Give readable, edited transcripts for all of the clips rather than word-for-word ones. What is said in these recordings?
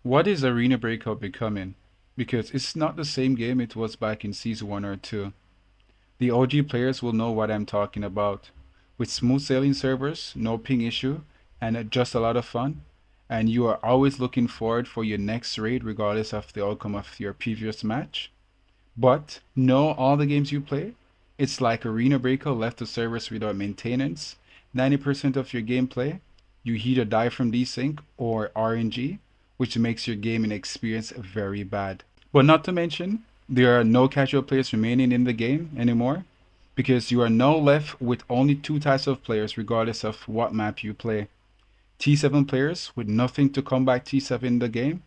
What is Arena Breakout becoming? Because it's not the same game it was back in Season 1 or 2. The OG players will know what I'm talking about. With smooth sailing servers, no ping issue, and just a lot of fun. And you are always looking forward for your next raid regardless of the outcome of your previous match. But know all the games you play? It's like Arena Breakout left the servers without maintenance. 90% of your gameplay, you either die from DESYNC or RNG, which makes your gaming experience very bad. But not to mention, there are no casual players remaining in the game anymore, because you are now left with only two types of players regardless of what map you play. T7 players with nothing to combat T7 in the game,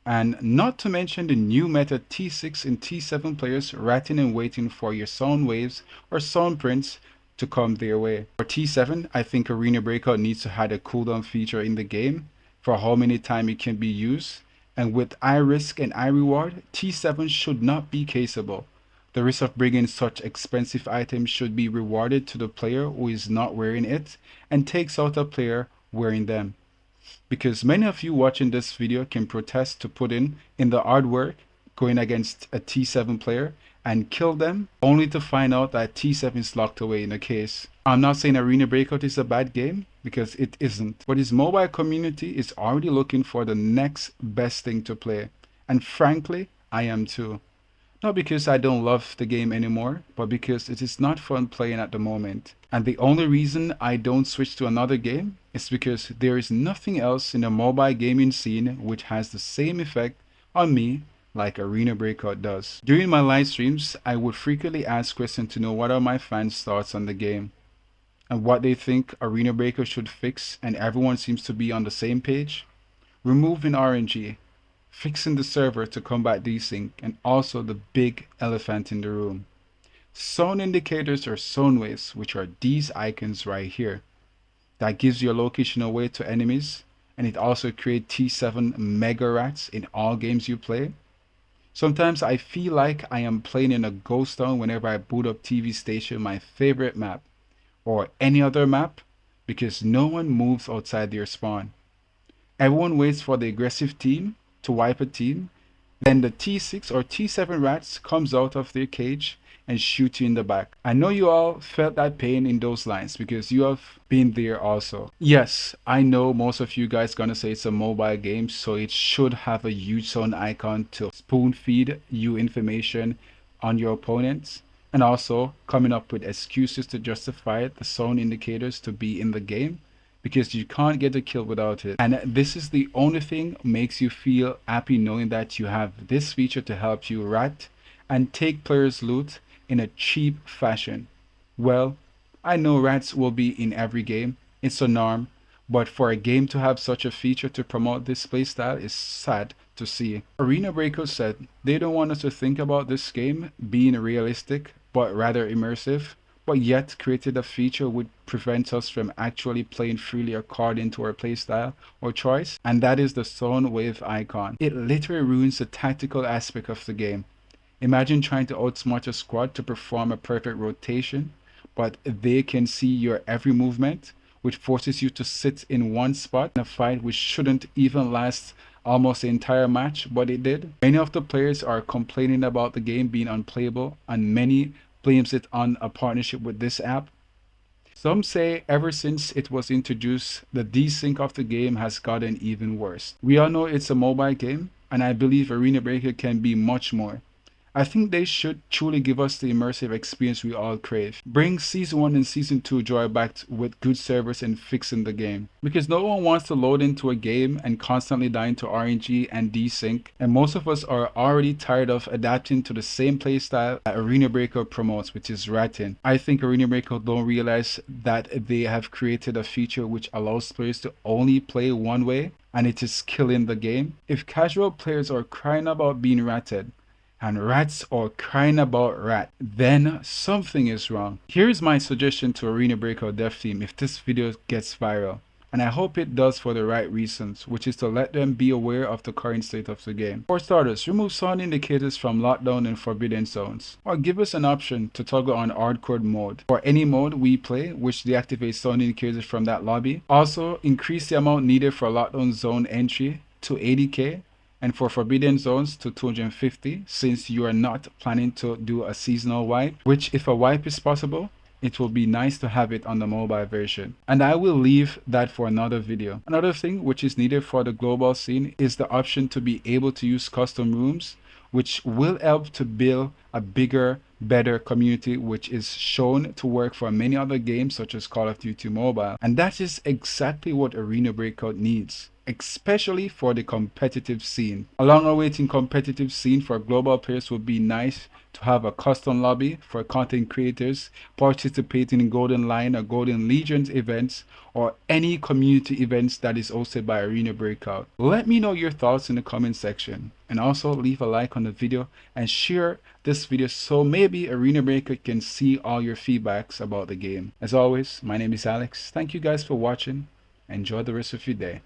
and not to mention the new meta T6 and T7 players ratting and waiting for your sound waves or sound prints to come their way. For T7, I think Arena Breakout needs to add a cooldown feature in the game for how many times it can be used, and with high risk and high reward, T7 should not be caseable. The risk of bringing such expensive items should be rewarded to the player who is not wearing it and takes out a player wearing them. Because many of you watching this video can protest to put in the hard work going against a T7 player and kill them only to find out that T7 is locked away in a case. I'm not saying Arena Breakout is a bad game, because it isn't, but its mobile community is already looking for the next best thing to play, and frankly I am too. Not because I don't love the game anymore, but because it is not fun playing at the moment. And the only reason I don't switch to another game is because there is nothing else in the mobile gaming scene which has the same effect on me like Arena Breakout does. During my live streams, I would frequently ask questions to know what are my fans' thoughts on the game and what they think Arena Breakout should fix, and everyone seems to be on the same page. Removing RNG, fixing the server to combat DESYNC, and also the big elephant in the room. Sound indicators or sound waves, which are these icons right here. That gives your location away to enemies, and it also creates T7 mega rats in all games you play. Sometimes I feel like I am playing in a ghost town whenever I boot up TV Station, my favorite map, or any other map, because no one moves outside their spawn. Everyone waits for the aggressive team to wipe a team, then the T6 or T7 rats comes out of their cage and shoot you in the back. I know you all felt that pain in those lines because you have been there also. Yes, I know most of you guys gonna say it's a mobile game, so it should have a huge sound icon to spoon feed you information on your opponents, and also coming up with excuses to justify the sound indicators to be in the game, because you can't get a kill without it. And this is the only thing makes you feel happy, knowing that you have this feature to help you rat and take players' loot in a cheap fashion. Well, I know rats will be in every game, it's a norm, but for a game to have such a feature to promote this playstyle is sad to see. Arena Breakout said they don't want us to think about this game being realistic, but rather immersive, but yet created a feature which prevents us from actually playing freely according to our playstyle or choice, and that is the sound wave icon. It literally ruins the tactical aspect of the game. Imagine trying to outsmart a squad to perform a perfect rotation, but they can see your every movement, which forces you to sit in one spot in a fight which shouldn't even last almost the entire match, but it did. Many of the players are complaining about the game being unplayable, and many blames it on a partnership with this app. Some say ever since it was introduced, the desync of the game has gotten even worse. We all know it's a mobile game, and I believe Arena Breaker can be much more. I think they should truly give us the immersive experience we all crave. Bring Season 1 and Season 2 joy back with good servers and fixing the game. Because no one wants to load into a game and constantly die into RNG and desync, and most of us are already tired of adapting to the same playstyle that Arena Breakout promotes, which is ratting. I think Arena Breakout don't realize that they have created a feature which allows players to only play one way, and it is killing the game. If casual players are crying about being ratted, and rats are crying about rat, then something is wrong. Here's my suggestion to Arena Breakout dev team if this video gets viral, and I hope it does for the right reasons, which is to let them be aware of the current state of the game. For starters, remove sound indicators from lockdown and forbidden zones, or give us an option to toggle on hardcore mode for any mode we play which deactivates sound indicators from that lobby. Also, increase the amount needed for lockdown zone entry to 80k, and for Forbidden Zones to 250, since you are not planning to do a seasonal wipe, which if a wipe is possible, it will be nice to have it on the mobile version. And I will leave that for another video. Another thing which is needed for the global scene is the option to be able to use custom rooms, which will help to build a bigger, better community, which is shown to work for many other games such as Call of Duty Mobile. And that is exactly what Arena Breakout needs, especially for the competitive scene. A long-awaited competitive scene for global players would be nice to have a custom lobby for content creators participating in Golden Lion or Golden Legions events or any community events that is hosted by Arena Breakout. Let me know your thoughts in the comment section, and also leave a like on the video and share this video so maybe Arena Breakout can see all your feedbacks about the game. As always, my name is Alex. Thank you guys for watching. Enjoy the rest of your day.